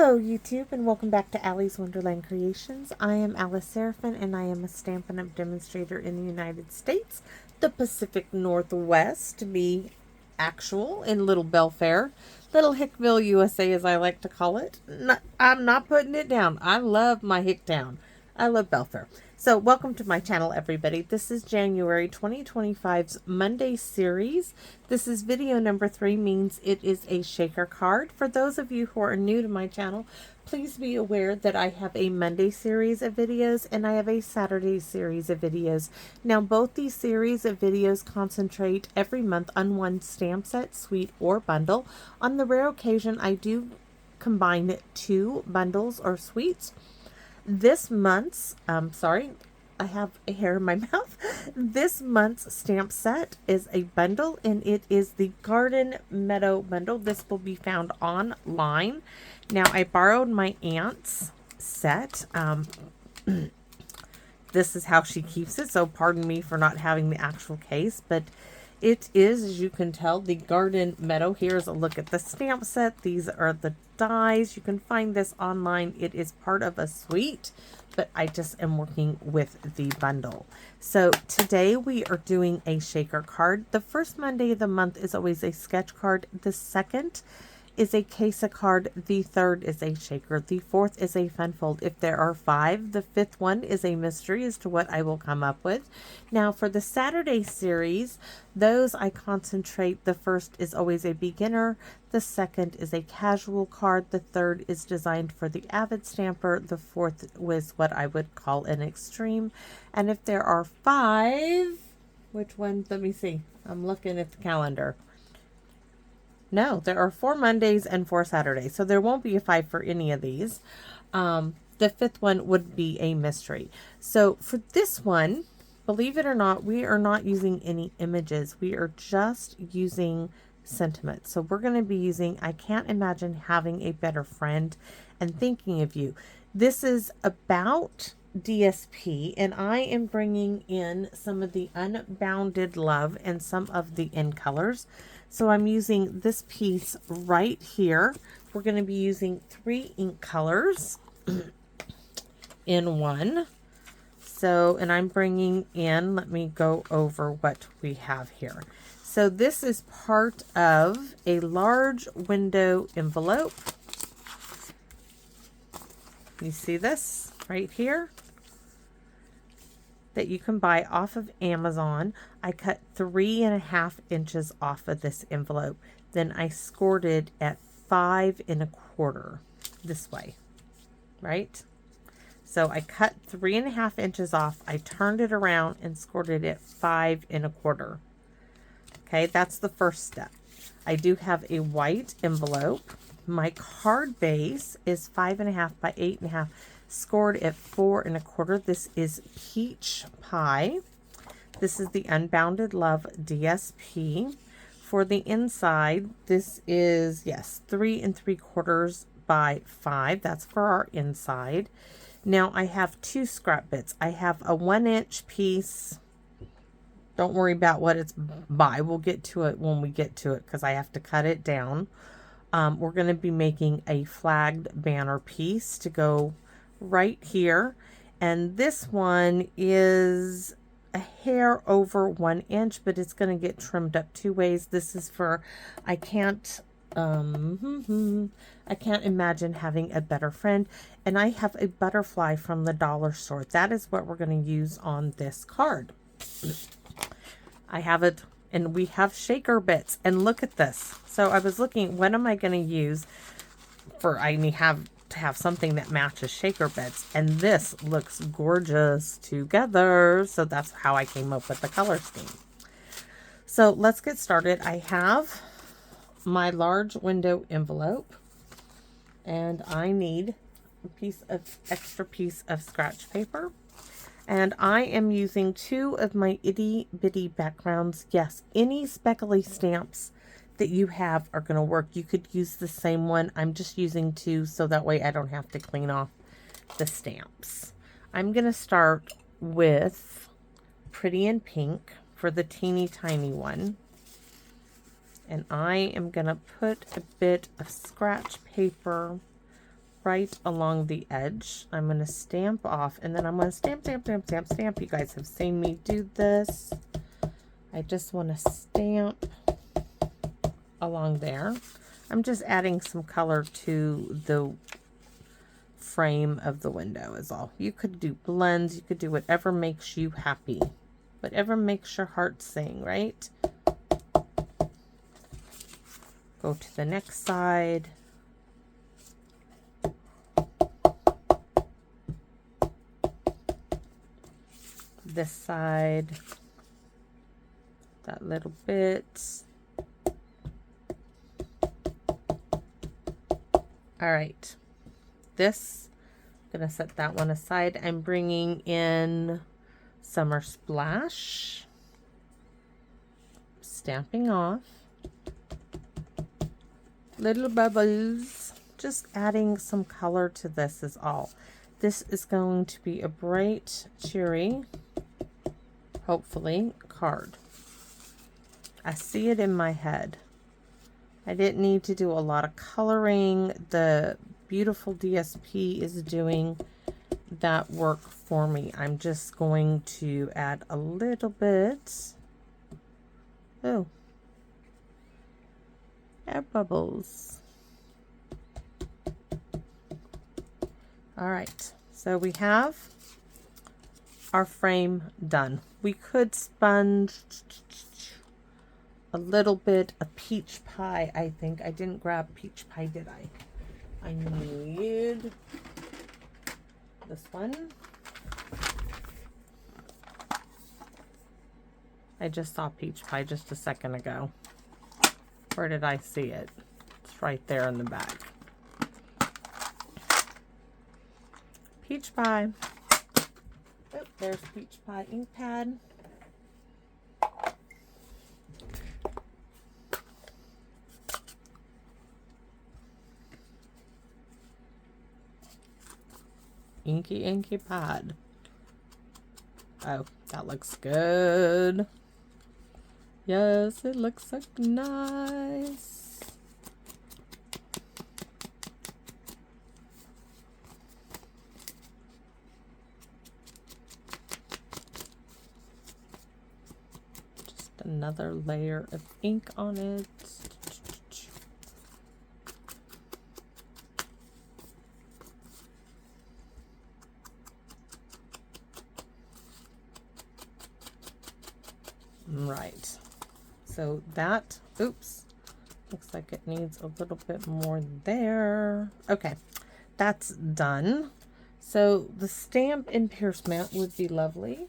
Hello YouTube and welcome back to Allie's Wonderland Creations. I am Alice Seraphin and I am a Stampin' Up! Demonstrator in the United States, the Pacific Northwest to be actual, in Little Belfair, Little Hickville, USA as I like to call it. I'm not putting it down. I love my Hicktown. I love Belfair. So welcome to my channel, everybody. This is January 2025's Monday series. This is video number 3, means it is a shaker card. For those of you who are new to my channel, please be aware that I have a Monday series of videos and I have a Saturday series of videos. Now, both these series of videos concentrate every month on one stamp set, suite, or bundle. On the rare occasion, I do combine 2 bundles or suites. This month's, sorry, I have a hair in my mouth. This month's stamp set is a bundle, and it is the Garden Meadow bundle. This will be found online. Now, I borrowed my aunt's set. This is how she keeps it, so pardon me for not having the actual case, but it is, as you can tell, the Garden Meadow. Here's a look at the stamp set. These are the dies. You can find this online. It is part of a suite, but I just am working with the bundle. So today we are doing a shaker card. The first Monday of the month is always a sketch card. The second is a case of card. The third is a shaker. The fourth is a fun fold. If there are 5, the 5th one is a mystery as to what I will come up with. Now for the Saturday series, those I concentrate. The first is always a beginner. The second is a casual card. The third is designed for the avid stamper. The fourth was what I would call an extreme. And if there are 5, which one? Let me see. I'm looking at the calendar. No, there are 4 Mondays and 4 Saturdays, so there won't be a 5 for any of these. The 5th one would be a mystery. So for this one, believe it or not, we are not using any images. We are just using sentiment. So we're going to be using I Can't Imagine Having a Better Friend and Thinking of You. This is about DSP, and I am bringing in some of the Unbounded Love and some of the in colors. So I'm using this piece right here. We're going to be using 3 ink colors in one. So, and I'm bringing in, let me go over what we have here. So this is part of a large window envelope. You see this right here? That you can buy off of Amazon. I cut 3.5 inches off of this envelope. Then I scored it at 5 1/4 this way, right? So I cut 3.5 inches off. I turned it around and scored it at 5 1/4. Okay, that's the first step. I do have a white envelope. My card base is 5.5 by 8.5. Scored at 4 1/4. This is Peach Pie. This is the Unbounded Love DSP. For the inside, this is, yes, 3 3/4 by 5. That's for our inside. Now I have 2 scrap bits. I have a 1-inch piece. Don't worry about what it's by. We'll get to it when we get to it because I have to cut it down. We're going to be making a flagged banner piece to go right here, and this one is a hair over 1 inch, but it's going to get trimmed up 2 ways. This is for I can't imagine having a better friend, and I have a butterfly from the dollar store. That is what we're going to use on this card. I have it, and we have shaker bits, and look at this. So I was looking, what am I going to use for, I have to have something that matches shaker bits, and this looks gorgeous together. So that's how I came up with the color scheme. So let's get started. I have my large window envelope, and I need a extra piece of scratch paper, and I am using 2 of my itty bitty backgrounds. Yes, any speckly stamps that you have are going to work. You could use the same one. I'm just using 2 so that way I don't have to clean off the stamps. I'm going to start with Pretty in Pink for the teeny tiny one. And I am going to put a bit of scratch paper right along the edge. I'm going to stamp off, and then I'm going to stamp, stamp, stamp, stamp, stamp. You guys have seen me do this. I just want to stamp along there. I'm just adding some color to the frame of the window is all. You could do blends, you could do whatever makes you happy. Whatever makes your heart sing, right? Go to the next side. This side. That little bit. All right. This, I'm going to set that one aside. I'm bringing in Summer Splash. Stamping off. Little bubbles. Just adding some color to this is all. This is going to be a bright, cheery, hopefully, card. I see it in my head. I didn't need to do a lot of coloring. The beautiful DSP is doing that work for me. I'm just going to add a little bit. Oh, air bubbles. All right, so we have our frame done. We could sponge a little bit of peach pie, I think. I didn't grab peach pie, did I? I need this one. I just saw peach pie just a second ago. Where did I see it? It's right there in the back. Peach pie. Oh, there's peach pie ink pad. Inky inky pad. Oh, that looks good. Yes, it looks so nice. Just another layer of ink on it. Right, so that, oops, looks like it needs a little bit more there. Okay, that's done. So the stamp and pierce mat would be lovely.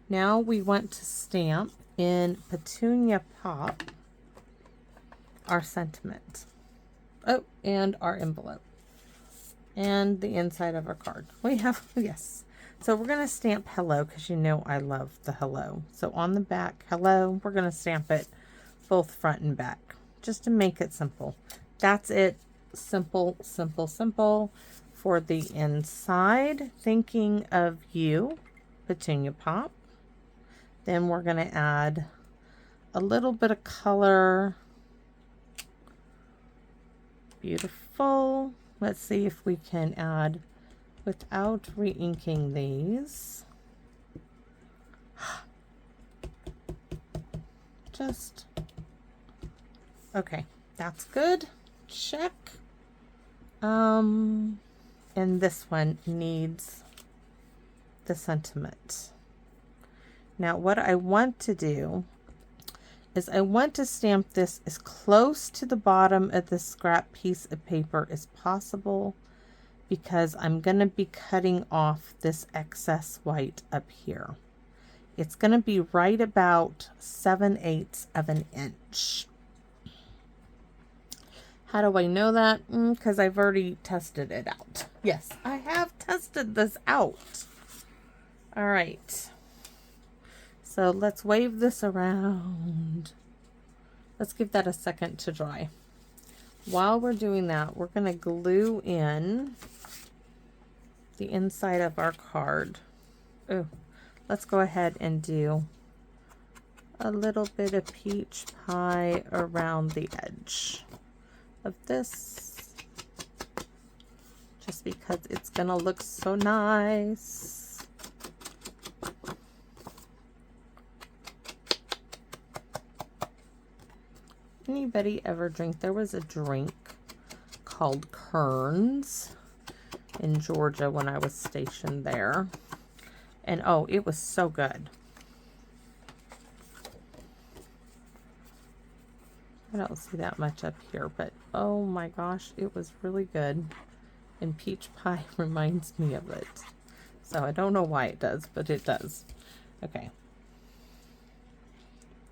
Now we want to stamp in Petunia Pop our sentiment. Oh, and our envelope. And the inside of our card. We have, yes. So we're going to stamp hello because you know I love the hello. So on the back, hello, we're going to stamp it both front and back just to make it simple. That's it. Simple, simple, simple. For the inside, thinking of you, Petunia Pop. Then we're going to add a little bit of color. Beautiful. Let's see if we can add without re-inking these. Just, okay, that's good. Check. And this one needs the sentiment. Now what I want to do is I want to stamp this as close to the bottom of the scrap piece of paper as possible, because I'm going to be cutting off this excess white up here. It's going to be right about 7/8 of an inch. How do I know that? Because I've already tested it out. Yes, I have tested this out. All right. So let's wave this around. Let's give that a second to dry. While we're doing that, we're going to glue in the inside of our card. Oh, let's go ahead and do a little bit of peach pie around the edge. of this, just because it's gonna look so nice. Anybody ever drink? There was a drink called Kern's in Georgia when I was stationed there. And oh, it was so good. I don't see that much up here, but oh my gosh, it was really good. And peach pie reminds me of it. So I don't know why it does, but it does. Okay.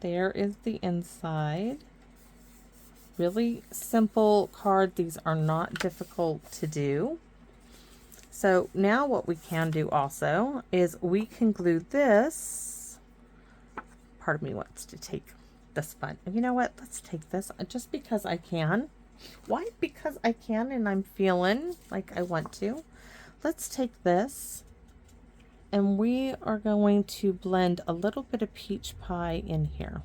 There is the inside. Really simple card. These are not difficult to do. So now what we can do also is we can glue this. Part of me wants to take this fun. You know what? Let's take this just because I can. Why? Because I can and I'm feeling like I want to. Let's take this and we are going to blend a little bit of peach pie in here.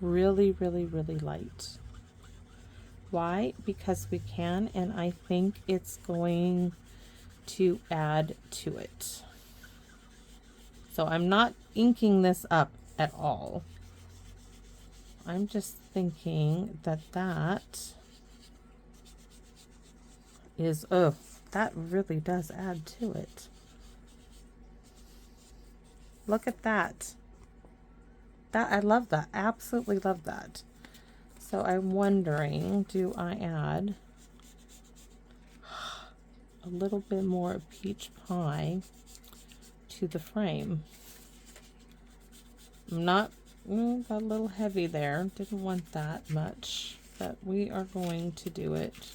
Really, really, really light. Why? Because we can, and I think it's going to add to it. So I'm not inking this up at all. I'm just thinking that that is, oh, that really does add to it. Look at that. I love that. Absolutely love that. So I'm wondering, do I add a little bit more peach pie to the frame? I'm not, got a little heavy there. Didn't want that much, but we are going to do it.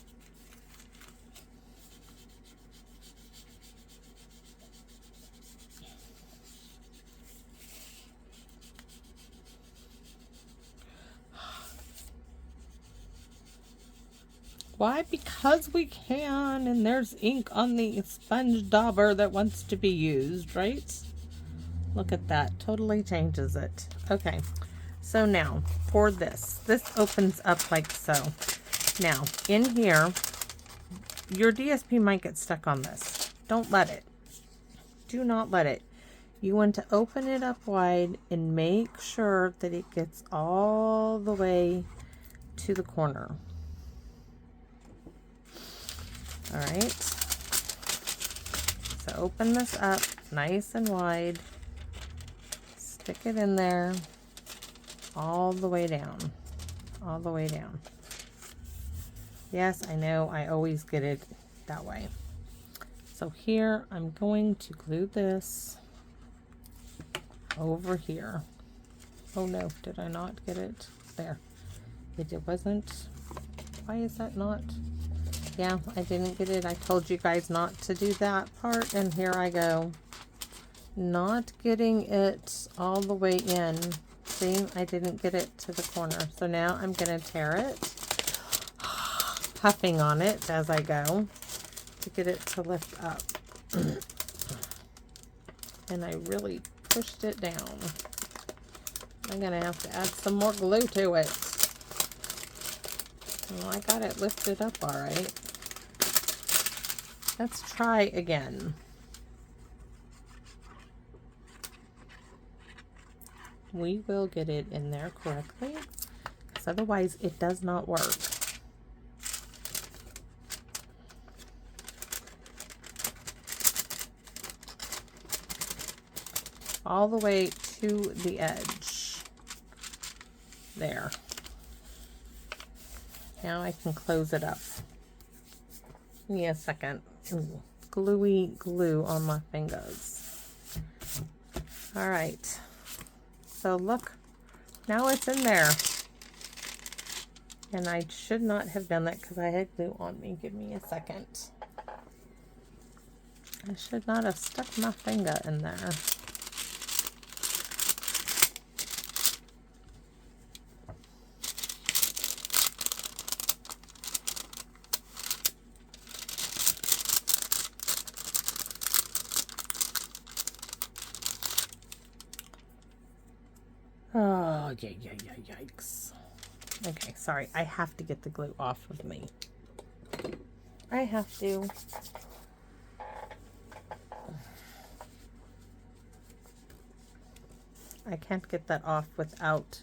Why? Because we can, and there's ink on the sponge dauber that wants to be used, right? Look at that. Totally changes it. Okay. So now, for this opens up like so. Now, in here, your DSP might get stuck on this. Don't let it. Do not let it. You want to open it up wide and make sure that it gets all the way to the corner. All right, so open this up nice and wide, stick it in there, all the way down, all the way down. Yes, I know, I always get it that way. So here, I'm going to glue this over here. Oh no, did I not get it? There, it wasn't. Why is that not? Yeah, I didn't get it. I told you guys not to do that part, and here I go. Not getting it all the way in. See, I didn't get it to the corner. So now I'm going to tear it, puffing on it as I go to get it to lift up. And I really pushed it down. I'm going to have to add some more glue to it. Well, I got it lifted up all right. Let's try again. We will get it in there correctly, because otherwise it does not work. All the way to the edge. There. Now I can close it up. Give me a second. Ooh, gluey glue on my fingers. All right. So look, now it's in there. And I should not have done that because I had glue on me. Give me a second. I should not have stuck my finger in there. Oh, yikes. Okay, sorry. I have to get the glue off of me. I have to. I can't get that off without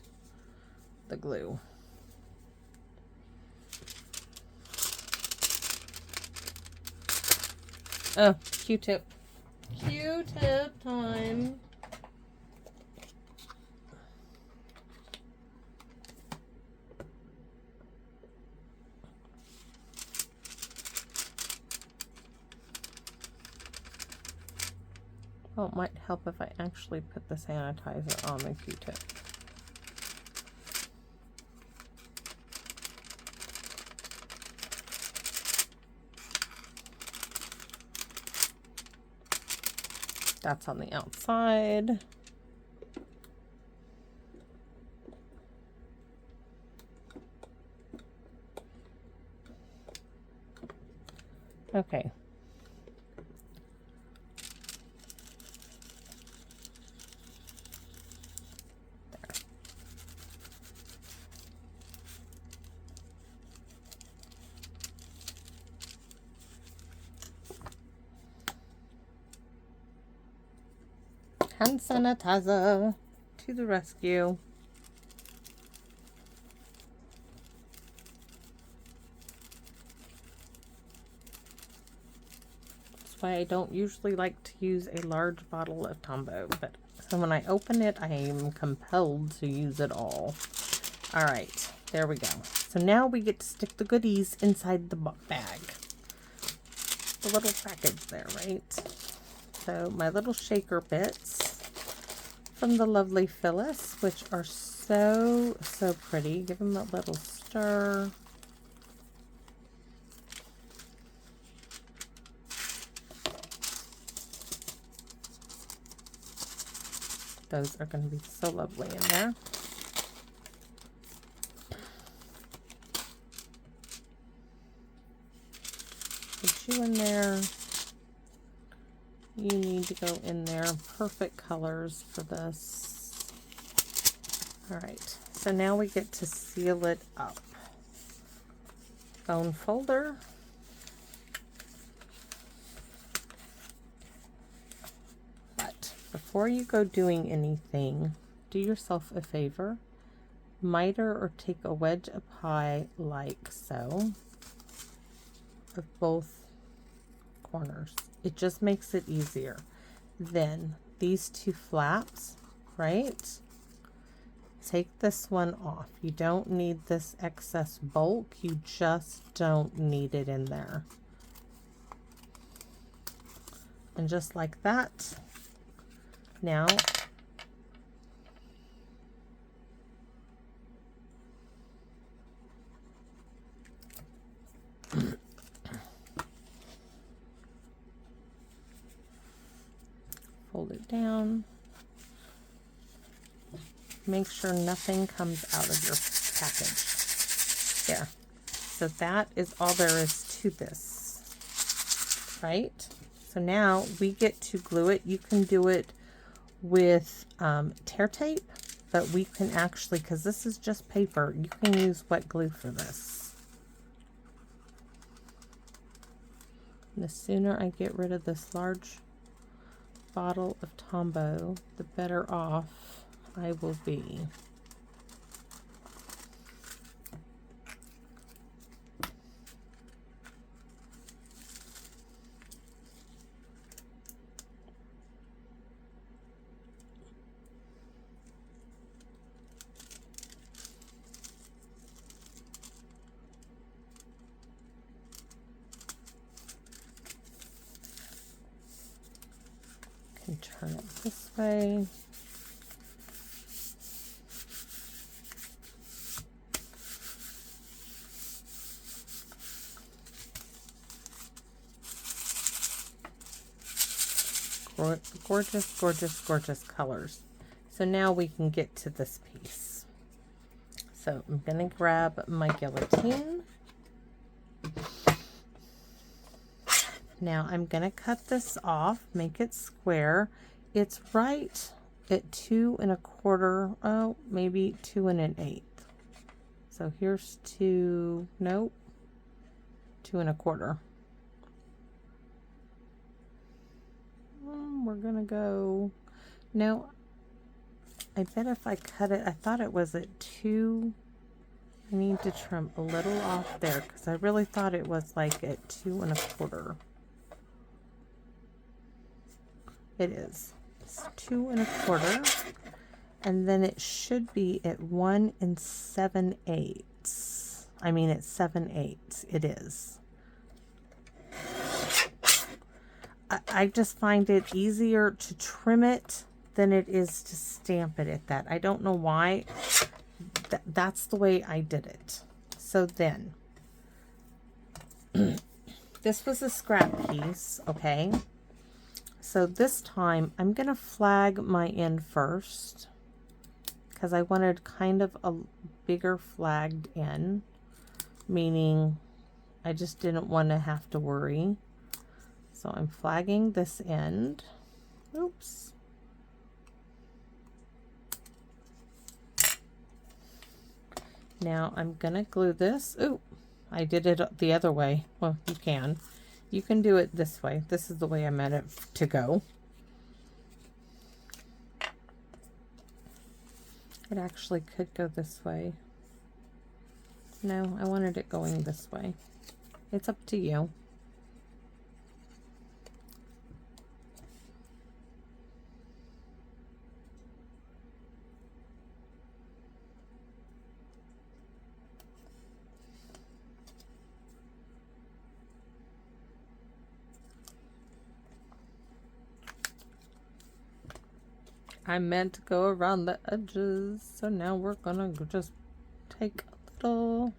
the glue. Oh, Q-tip. Q-tip time. Well, it might help if I actually put the sanitizer on the Q-tip. That's on the outside. Okay. Hand sanitizer to the rescue. That's why I don't usually like to use a large bottle of Tombow, but so when I open it, I am compelled to use it all. All right, there we go. So now we get to stick the goodies inside the bag. The little package there, right? So my little shaker bits from the lovely Phyllis, which are so pretty. Give them a little stir. Those are going to be so lovely in there. Put you in there. You need to go in there. Perfect colors for this. All right, so now we get to seal it up. Phone folder. But before you go doing anything, do yourself a favor. Miter or take a wedge of pie like so of both corners. It just makes it easier. Then these two flaps, right? Take this one off. You don't need this excess bulk. You just don't need it in there. And just like that. Now, fold it down. Make sure nothing comes out of your package. There. So that is all there is to this, right? So now we get to glue it. You can do it with tear tape, but we can actually, because this is just paper, you can use wet glue for this. And the sooner I get rid of this large bottle of Tombow, the better off I will be. Can turn it this way. Gorgeous, gorgeous, gorgeous colors. So now we can get to this piece. So I'm going to grab my guillotine. Now I'm going to cut this off, make it square. It's right at 2 1/4, oh, maybe 2 1/8. So here's 2, nope, 2 1/4. We're gonna go, no, I bet if I cut it, I thought it was at 2. I need to trim a little off there because I really thought it was like at 2 1/4. It is. It's 2 1/4. And then it should be at 1 7/8. I mean, it's 7/8. It is. I just find it easier to trim it than it is to stamp it at that. I don't know why. That's the way I did it. So then, this was a scrap piece, okay? So this time, I'm going to flag my end first because I wanted kind of a bigger flagged end, meaning I just didn't want to have to worry. So I'm flagging this end. Oops. Now I'm gonna glue this. Ooh, I did it the other way. Well, you can. You can do it this way. This is the way I meant it to go. It actually could go this way. No, I wanted it going this way. It's up to you. I meant to go around the edges, so now we're gonna just take a little.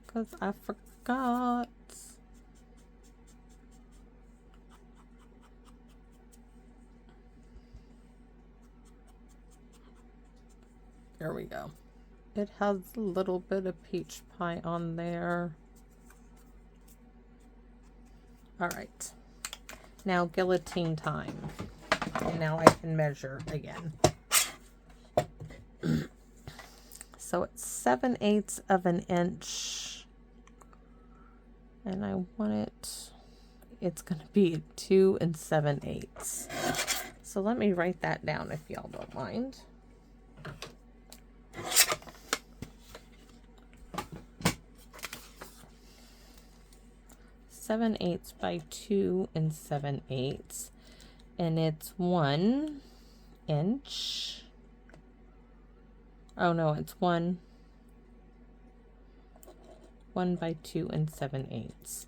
Because I forgot. There we go. It has a little bit of peach pie on there. All right, now guillotine time. And now I can measure again. So it's 7/8 of an inch. And I want it's gonna be 2 7/8. So let me write that down if y'all don't mind. Seven eighths by 2 7/8, and it's 1 inch. Oh no, it's 1 by 2 7/8,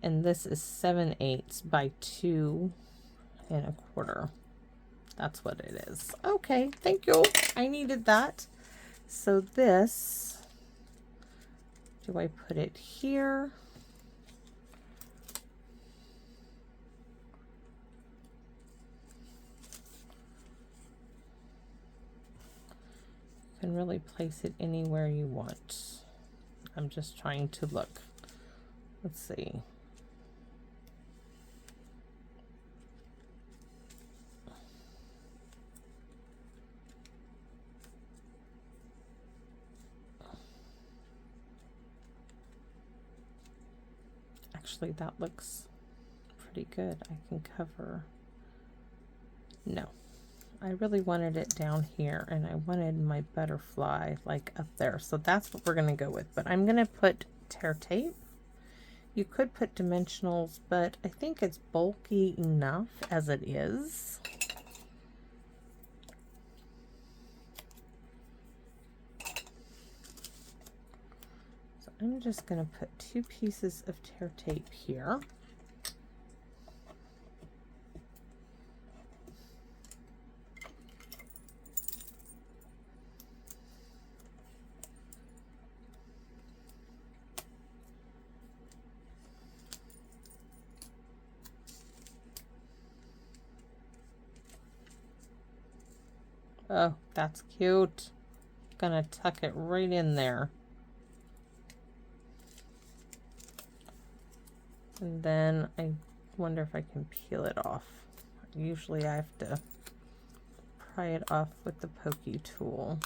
and this is 7/8 by 2 1/4. That's what it is. Okay, thank you. I needed that. So this, do I put it here? You can really place it anywhere you want. I'm just trying to look. Let's see. Actually, that looks pretty good. I can cover. No. I really wanted it down here, and I wanted my butterfly like up there. So that's what we're going to go with. But I'm going to put tear tape. You could put dimensionals, but I think it's bulky enough as it is. So I'm just going to put 2 pieces of tear tape here. Oh, that's cute. Gonna tuck it right in there. And then I wonder if I can peel it off. Usually I have to try it off with the pokey tool.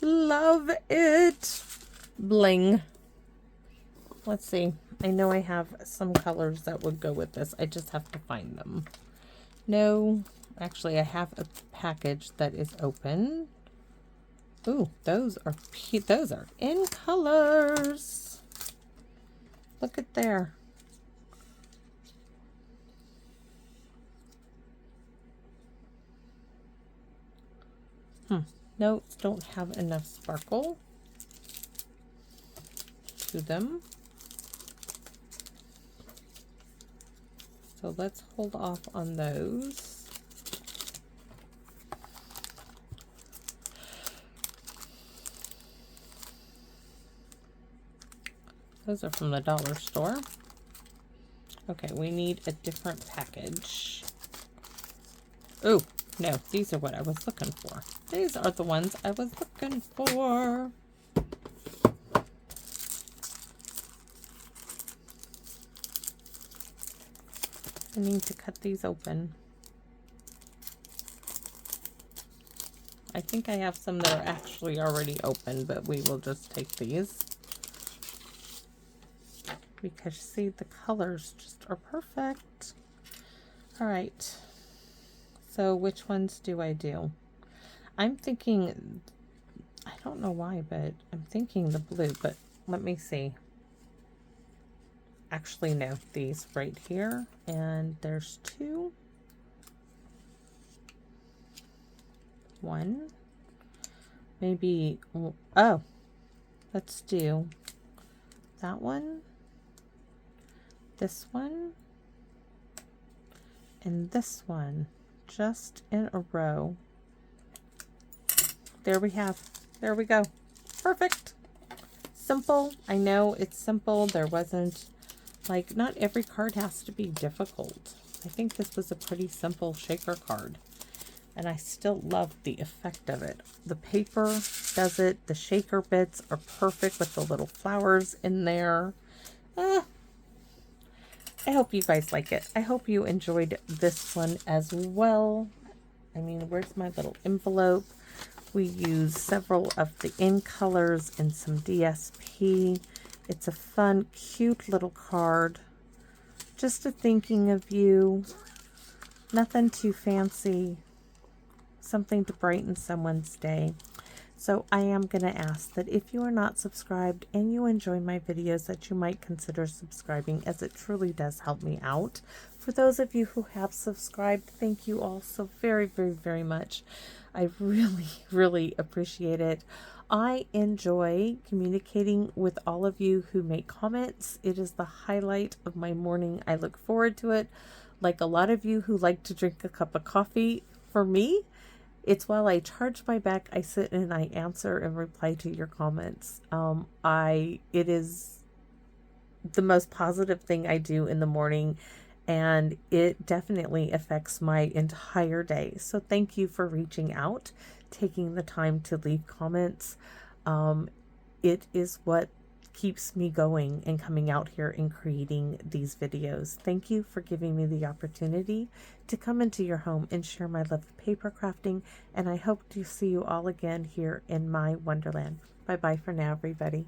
Love it. Bling. Let's see. I know I have some colors that would go with this. I just have to find them. No, actually I have a package that is open. Ooh, those are in colors. Look at there. Notes don't have enough sparkle to them. So let's hold off on those. Those are from the dollar store. Okay, we need a different package. Oh, no, these are what I was looking for. These are the ones I was looking for. I need to cut these open. I think I have some that are actually already open, but we will just take these. Because see, the colors just are perfect. All right. So which ones do I do? I'm thinking, I don't know why, but I'm thinking the blue, but let me see. Actually, no, these right here, and there's two. One. Maybe, oh, let's do that one, this one, and this one, just in a row. There we have. There we go. Perfect. Simple. I know it's simple. There wasn't, like, not every card has to be difficult. I think this was a pretty simple shaker card. And I still love the effect of it. The paper does it. The shaker bits are perfect with the little flowers in there. I hope you guys like it. I hope you enjoyed this one as well. I mean, where's my little envelope? We use several of the in colors and some DSP. It's a fun, cute little card. Just a thinking of you. Nothing too fancy. Something to brighten someone's day. So I am going to ask that if you are not subscribed and you enjoy my videos, that you might consider subscribing, as it truly does help me out. For those of you who have subscribed, thank you all so very, very, very much. I really, really appreciate it. I enjoy communicating with all of you who make comments. It is the highlight of my morning. I look forward to it. Like a lot of you who like to drink a cup of coffee, for me, it's while I charge my back, I sit and I answer and reply to your comments. It is the most positive thing I do in the morning, and it definitely affects my entire day. So thank you for reaching out, taking the time to leave comments. It is what keeps me going and coming out here and creating these videos. Thank you for giving me the opportunity to come into your home and share my love of paper crafting, and I hope to see you all again here in my wonderland. Bye bye for now, everybody.